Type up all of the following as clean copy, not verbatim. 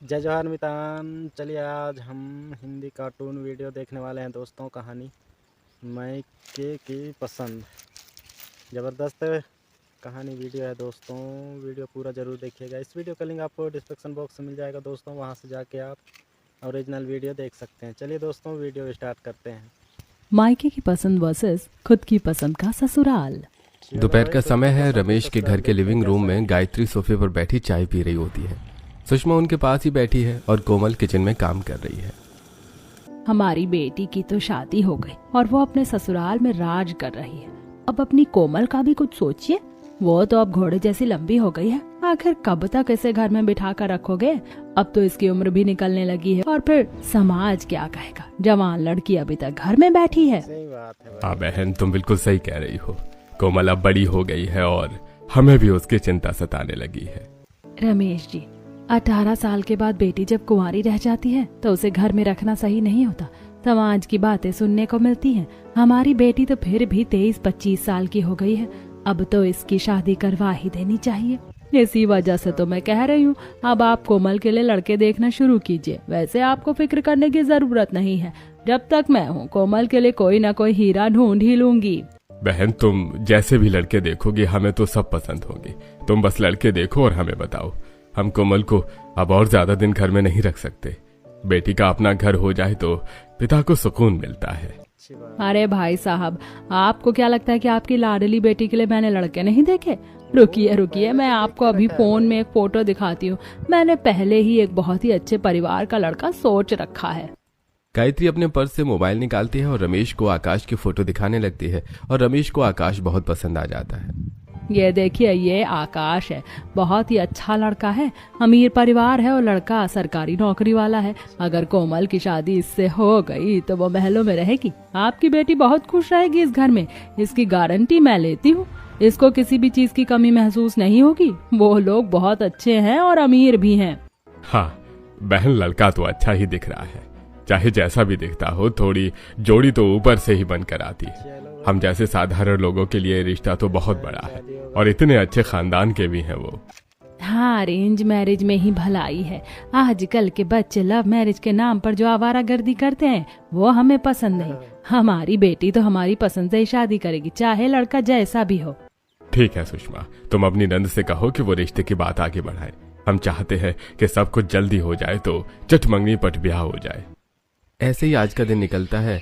जय जवाहर मितान। चलिए आज हम हिंदी कार्टून वीडियो देखने वाले हैं दोस्तों। कहानी मायके की पसंद, ज़बरदस्त कहानी वीडियो है दोस्तों। वीडियो पूरा ज़रूर देखिएगा। इस वीडियो का लिंक आपको डिस्क्रिप्शन बॉक्स में मिल जाएगा दोस्तों, वहां से जाके आप ओरिजिनल वीडियो देख सकते हैं। चलिए दोस्तों वीडियो स्टार्ट करते हैं। मायके की पसंद वर्सेस खुद की पसंद का ससुराल। दोपहर का समय है। रमेश के घर के लिविंग रूम में गायत्री सोफे पर बैठी चाय पी रही होती है। सुषमा उनके पास ही बैठी है और कोमल किचन में काम कर रही है। हमारी बेटी की तो शादी हो गई और वो अपने ससुराल में राज कर रही है। अब अपनी कोमल का भी कुछ सोचिए। वो तो अब घोड़े जैसी लंबी हो गई है। आखिर कब तक इसे घर में बिठा कर रखोगे? अब तो इसकी उम्र भी निकलने लगी है और फिर समाज क्या कहेगा? जवान लड़की अभी तक घर में बैठी है। सही बात है हाँ बहन, तुम बिल्कुल सही कह रही हो। कोमल अब बड़ी हो गई है और हमें भी उसकी चिंता सताने लगी है। रमेश जी, 18 साल के बाद बेटी जब कुंवारी रह जाती है तो उसे घर में रखना सही नहीं होता। समाज की बातें सुनने को मिलती हैं। हमारी बेटी तो फिर भी 23-25 साल की हो गई है। अब तो इसकी शादी करवा ही देनी चाहिए। इसी वजह से तो मैं कह रही हूँ, अब आप कोमल के लिए लड़के देखना शुरू कीजिए। वैसे आपको फिक्र करने की जरूरत नहीं है। जब तक मैं हूँ कोमल के लिए कोई ना कोई हीरा ढूंढ ही लूंगी। बहन, तुम जैसे भी लड़के देखोगी हमें तो सब पसंद होंगे। तुम बस लड़के देखो और हमें बताओ। हम कोमल को अब और ज्यादा दिन घर में नहीं रख सकते। बेटी का अपना घर हो जाए तो पिता को सुकून मिलता है। अरे भाई साहब, आपको क्या लगता है कि आपकी लाडली बेटी के लिए मैंने लड़के नहीं देखे? रुकिए रुकिए, मैं आपको अभी फोन में एक फोटो दिखाती हूँ। मैंने पहले ही एक बहुत ही अच्छे परिवार का लड़का सोच रखा है। गायत्री अपने पर्स से मोबाइल निकालती है और रमेश को आकाश की फोटो दिखाने लगती है और रमेश को आकाश बहुत पसंद आ जाता है। ये देखिए, ये आकाश है। बहुत ही अच्छा लड़का है। अमीर परिवार है और लड़का सरकारी नौकरी वाला है। अगर कोमल की शादी इससे हो गई तो वो महलों में रहेगी। आपकी बेटी बहुत खुश रहेगी इस घर में, इसकी गारंटी मैं लेती हूँ। इसको किसी भी चीज की कमी महसूस नहीं होगी। वो लोग बहुत अच्छे हैं और अमीर भी हैं। हाँ बहन, लड़का तो अच्छा ही दिख रहा है। चाहे जैसा भी दिखता हो, थोड़ी जोड़ी तो ऊपर से ही बनकर आती है। हम जैसे साधारण लोगों के लिए रिश्ता तो बहुत बड़ा है और इतने अच्छे खानदान के भी हैं वो। हाँ, अरेंज मैरिज में ही भलाई है। आजकल के बच्चे लव मैरिज के नाम पर जो आवारागर्दी करते हैं वो हमें पसंद नहीं। हमारी बेटी तो हमारी पसंद से ही शादी करेगी, चाहे लड़का जैसा भी हो। ठीक है सुषमा, तुम अपनी नंद से कहो कि वो रिश्ते की बात आगे बढ़ाए। हम चाहते हैं कि सब कुछ जल्दी हो जाए तो चट मंगनी पट ब्याह हो जाए। ऐसे ही आज का दिन निकलता है।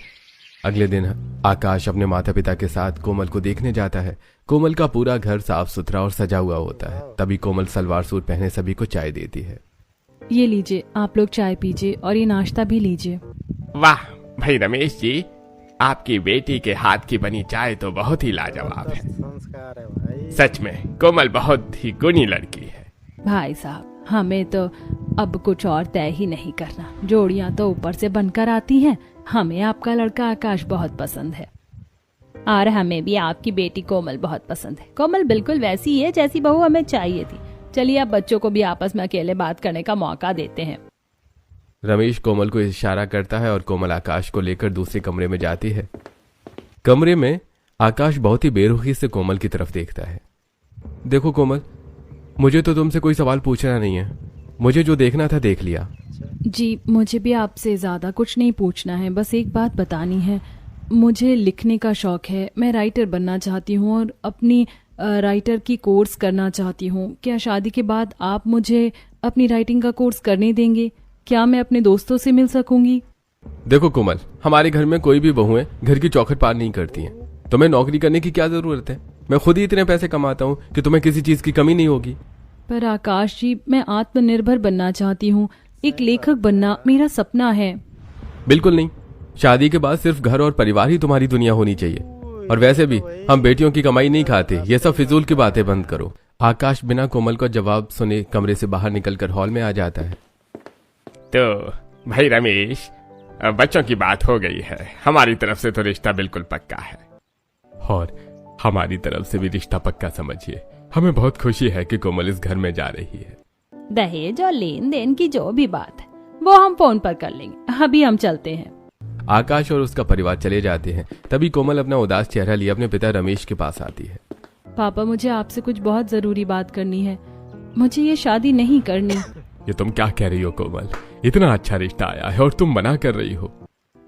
अगले दिन आकाश अपने माता पिता के साथ कोमल को देखने जाता है। कोमल का पूरा घर साफ सुथरा और सजा हुआ होता है। तभी कोमल सलवार सूट पहने सभी को चाय देती है। ये लीजिए, आप लोग चाय पीजिए और ये नाश्ता भी लीजिए। वाह भाई रमेश जी, आपकी बेटी के हाथ की बनी चाय तो बहुत ही लाजवाब है। संस्कार है भाई। सच में कोमल बहुत ही गुणी लड़की है। भाई साहब, हमें तो अब कुछ और तय ही नहीं करना। जोड़ियां तो ऊपर से बनकर आती हैं। हमें आपका लड़का आकाश बहुत पसंद है और हमें भी आपकी बेटी कोमल बहुत पसंद है। कोमल बिल्कुल वैसी ही है जैसी बहू हमें चाहिए थी। चलिए अब बच्चों को भी आपस में अकेले बात करने का मौका देते हैं। रमेश कोमल को इशारा करता है और कोमल आकाश को लेकर दूसरे कमरे में जाती है। कमरे में आकाश बहुत ही बेरुखी से कोमल की तरफ देखता है। देखो कोमल, मुझे तो तुमसे कोई सवाल पूछना नहीं है। मुझे जो देखना था देख लिया। जी, मुझे भी आपसे ज्यादा कुछ नहीं पूछना है, बस एक बात बतानी है। मुझे लिखने का शौक है। मैं राइटर बनना चाहती हूँ और अपनी राइटर की कोर्स करना चाहती हूँ। क्या शादी के बाद आप मुझे अपनी राइटिंग का कोर्स करने देंगे? क्या मैं अपने दोस्तों से मिल सकूंगी? देखो कोमल, हमारे घर में कोई भी बहुएं घर की चौखट पार नहीं करती हैं। तुम्हें नौकरी करने की क्या जरूरत है? मैं खुद ही इतने पैसे कमाता हूँ कि तुम्हें किसी चीज की कमी नहीं होगी। पर आकाश जी, मैं आत्मनिर्भर बनना चाहती हूँ। एक लेखक बनना मेरा सपना है। बिल्कुल नहीं। शादी के बाद सिर्फ घर और परिवार ही तुम्हारी दुनिया होनी चाहिए। और वैसे भी हम बेटियों की कमाई नहीं खाते। ये सब फिजूल की बातें बंद करो। आकाश बिना कोमल का जवाब सुने कमरे से बाहर निकलकर हॉल में आ जाता है। तो भाई रमेश, बच्चों की बात हो गई है। हमारी तरफ से तो रिश्ता बिल्कुल पक्का है और हमारी तरफ से भी रिश्ता पक्का समझिए। हमें बहुत खुशी है कि कोमल इस घर में जा रही है। दहेज और लेन देन की जो भी बात है वो हम फोन पर कर लेंगे। अभी हम चलते हैं। आकाश और उसका परिवार चले जाते हैं। तभी कोमल अपना उदास चेहरा लिए अपने पिता रमेश के पास आती है। पापा, मुझे आपसे कुछ बहुत जरूरी बात करनी है। मुझे ये शादी नहीं करनी। ये तुम क्या कह रही हो कोमल? इतना अच्छा रिश्ता आया है और तुम मना कर रही हो?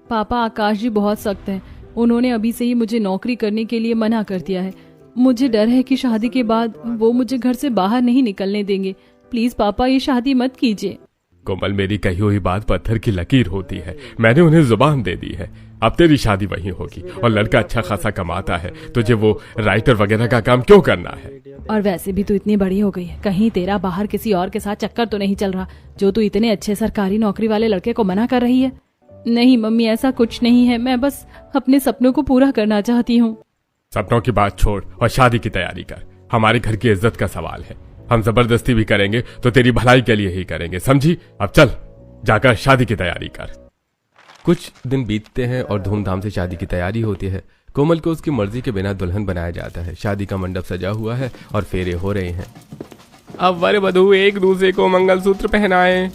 पापा, आकाश जी बहुत सख्त हैं। उन्होंने अभी से ही मुझे नौकरी करने के लिए मना कर दिया है। मुझे डर है कि शादी के बाद वो मुझे घर से बाहर नहीं निकलने देंगे। प्लीज पापा, ये शादी मत कीजिए। कोमल, मेरी कही हुई बात पत्थर की लकीर होती है। मैंने उन्हें जुबान दे दी है, अब तेरी शादी वहीं होगी। और लड़का अच्छा खासा कमाता है, तुझे वो राइटर वगैरह का काम क्यों करना है? और वैसे भी तू इतनी बड़ी हो गई है, कहीं तेरा बाहर किसी और के साथ चक्कर तो नहीं चल रहा जो तू इतने अच्छे सरकारी नौकरी वाले लड़के को मना कर रही है? नहीं मम्मी, ऐसा कुछ नहीं है। मैं बस अपने सपनों को पूरा करना चाहती हूँ। सपनों की बात छोड़ और शादी की तैयारी कर। हमारे घर की इज्जत का सवाल है। हम जबरदस्ती भी करेंगे तो तेरी भलाई के लिए ही करेंगे, समझी? अब चल, जाकर शादी की तैयारी कर। कुछ दिन बीतते हैं और धूमधाम से शादी की तैयारी होती है। कोमल को उसकी मर्जी के बिना दुल्हन बनाया जाता है। शादी का मंडप सजा हुआ है और फेरे हो रहे हैं। अब वर वधू एक दूसरे को मंगलसूत्र पहनाएं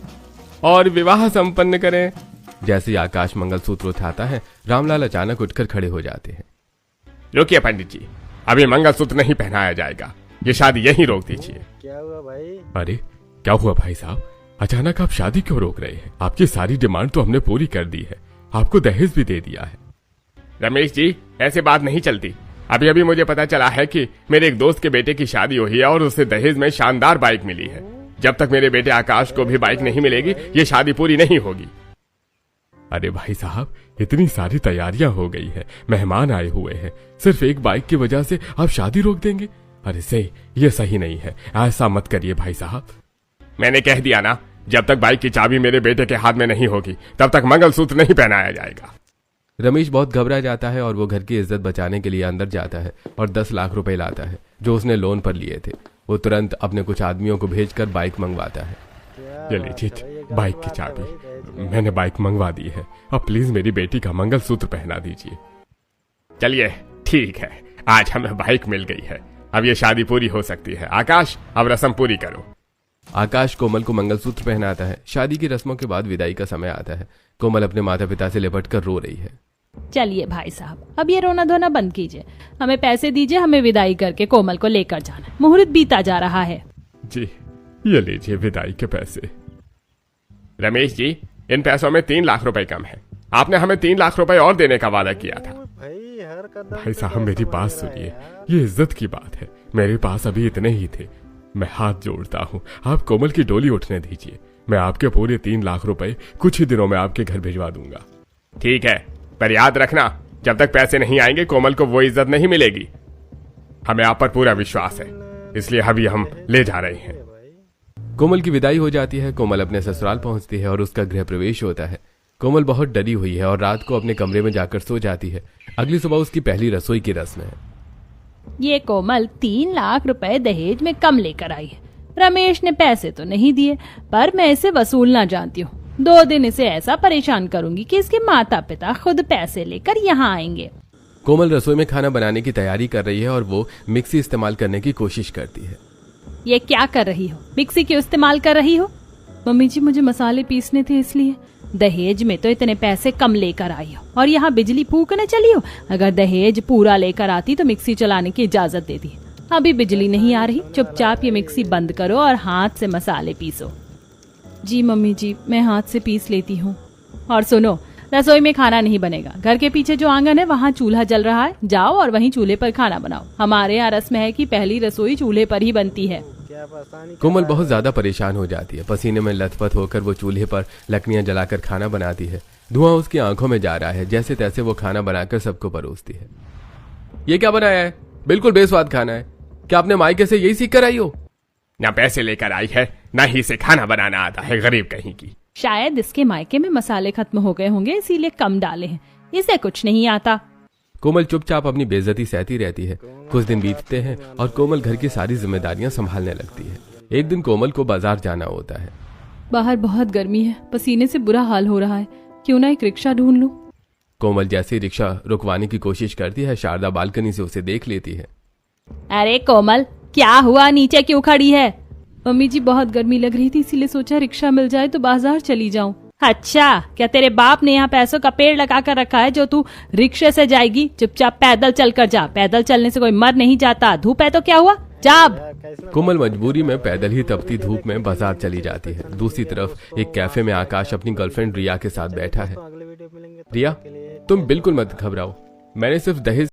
और विवाह संपन्न करें। जैसे ही आकाश मंगलसूत्र उठाता है, रामलाल अचानक उठकर खड़े हो जाते हैं। रुकिए पंडित जी, अभी मंगलसूत्र नहीं पहनाया जाएगा, ये शादी यहीं रोक दीजिए। क्या हुआ भाई? अरे क्या हुआ भाई साहब? अचानक आप शादी क्यों रोक रहे हैं? आपकी सारी डिमांड तो हमने पूरी कर दी है, आपको दहेज भी दे दिया है। रमेश जी, ऐसे बात नहीं चलती। अभी अभी मुझे पता चला है कि मेरे एक दोस्त के बेटे की शादी हुई है और उसे दहेज में शानदार बाइक मिली है। जब तक मेरे बेटे आकाश को भी बाइक नहीं मिलेगी, ये शादी पूरी नहीं होगी। अरे भाई साहब, इतनी सारी तैयारियां हो गई है, मेहमान आए हुए हैं, सिर्फ एक बाइक की वजह से आप शादी रोक देंगे? अरे सही, ये सही नहीं है, ऐसा मत करिए भाई साहब। मैंने कह दिया ना, जब तक बाइक की चाबी मेरे बेटे के हाथ में नहीं होगी तब तक मंगलसूत्र नहीं पहनाया जाएगा। रमेश बहुत घबरा जाता है और वो घर की इज्जत बचाने के लिए अंदर जाता है और 10 लाख रुपए लाता है जो उसने लोन पर लिए थे। वो तुरंत अपने कुछ आदमियों को भेजकर बाइक मंगवाता है। ये लीजिए बाइक की चाबी, मैंने बाइक मंगवा दी है, अब प्लीज मेरी बेटी का मंगलसूत्र पहना दीजिए। चलिए ठीक है, आज हमें बाइक मिल गई है, अब ये शादी पूरी हो सकती है। आकाश, अब रस्म पूरी करो। आकाश कोमल को मंगलसूत्र पहनाता है। शादी की रस्मों के बाद विदाई का समय आता है। कोमल अपने माता पिता से लिपट कर रो रही है। चलिए भाई साहब, अब ये रोना धोना बंद कीजिए, हमें पैसे दीजिए, हमें विदाई करके कोमल को लेकर जाना, मुहूर्त बीता जा रहा है। जी, ये लीजिए विदाई के पैसे। रमेश जी, इन पैसों में 3 लाख रुपए कम है, आपने हमें 3 लाख रुपए और देने का वादा किया था। भाई साहब, मेरी बात सुनिए, ये इज्जत की बात है, मेरे पास अभी इतने ही थे। मैं हाथ जोड़ता हूँ, आप कोमल की डोली उठने दीजिए, मैं आपके पूरे 3 लाख रुपए कुछ ही दिनों में आपके घर भिजवा दूंगा। ठीक है, पर याद रखना, जब तक पैसे नहीं आएंगे कोमल को वो इज्जत नहीं मिलेगी। हमें आप पर पूरा विश्वास है, इसलिए अभी हम ले जा रहे हैं। कोमल की विदाई हो जाती है। कोमल अपने ससुराल पहुंचती है और उसका गृह प्रवेश होता है। कोमल बहुत डरी हुई है और रात को अपने कमरे में जाकर सो जाती है। अगली सुबह उसकी पहली रसोई की रस्म है। ये कोमल 3 लाख रुपए दहेज में कम लेकर आई है। रमेश ने पैसे तो नहीं दिए, पर मैं इसे वसूलना जानती हूँ। 2 दिन इसे ऐसा परेशान करूंगी कि इसके माता पिता खुद पैसे लेकर यहाँ आएंगे। कोमल रसोई में खाना बनाने की तैयारी कर रही है और वो मिक्सी इस्तेमाल करने की कोशिश करती है। ये क्या कर रही हो? मिक्सी क्यों इस्तेमाल कर रही हो? मम्मी जी, मुझे मसाले पीसने थे इसलिए। दहेज में तो इतने पैसे कम लेकर आई हो और यहाँ बिजली फूकने चली हो। अगर दहेज पूरा लेकर आती तो मिक्सी चलाने की इजाजत देती। अभी बिजली नहीं आ रही, चुपचाप ये मिक्सी बंद करो और हाथ से मसाले पीसो। जी मम्मी जी, मैं हाथ से पीस लेती हूँ। और सुनो, रसोई में खाना नहीं बनेगा। घर के पीछे जो आंगन है वहाँ चूल्हा जल रहा है, जाओ और वहीं चूल्हे पर खाना बनाओ। हमारे यहाँ रस्म है कि पहली रसोई चूल्हे पर ही बनती है। कोमल बहुत ज्यादा परेशान हो जाती है। पसीने में लथपथ होकर वो चूल्हे पर लकड़ियां जलाकर खाना बनाती है। धुआं उसकी आंखों में जा रहा है। जैसे तैसे वो खाना बनाकर सबको परोसती है। ये क्या बनाया है? बिल्कुल बेस्वाद खाना है। क्या आपने मायके से यही सीख कर आई हो? ना पैसे लेकर आई है, ना ही इसे खाना बनाना आता है, गरीब कहीं की। शायद इसके मायके में मसाले खत्म हो गए होंगे, इसीलिए कम डाले हैं। इसे कुछ नहीं आता। कोमल चुपचाप अपनी बेइज्जती सहती रहती है। कुछ दिन बीतते हैं और कोमल घर की सारी जिम्मेदारियां संभालने लगती है। एक दिन कोमल को बाजार जाना होता है। बाहर बहुत गर्मी है, पसीने से बुरा हाल हो रहा है, क्यों ना एक रिक्शा ढूंढ लूं। कोमल जैसे रिक्शा रुकवाने की कोशिश करती है, शारदा बालकनी से उसे देख लेती है। अरे कोमल, क्या हुआ? नीचे क्यों खड़ी है? मम्मी जी, बहुत गर्मी लग रही थी, इसीलिए सोचा रिक्शा मिल जाए तो बाजार चली जाऊं। अच्छा, क्या तेरे बाप ने यहाँ पैसों का पेड़ लगा कर रखा है जो तू रिक्शे से जाएगी? चुपचाप पैदल चल कर जा। पैदल चलने से कोई मर नहीं जाता। धूप है तो क्या हुआ, चुपचाप। कोमल मजबूरी में पैदल ही तपती धूप में बाजार चली जाती है। दूसरी तरफ एक कैफे में आकाश अपनी गर्लफ्रेंड रिया के साथ बैठा है। अगले वीडियो में मिलेंगे, तब रिया, तक के लिए तुम बिल्कुल मत घबराओ, मैंने सिर्फ दहेज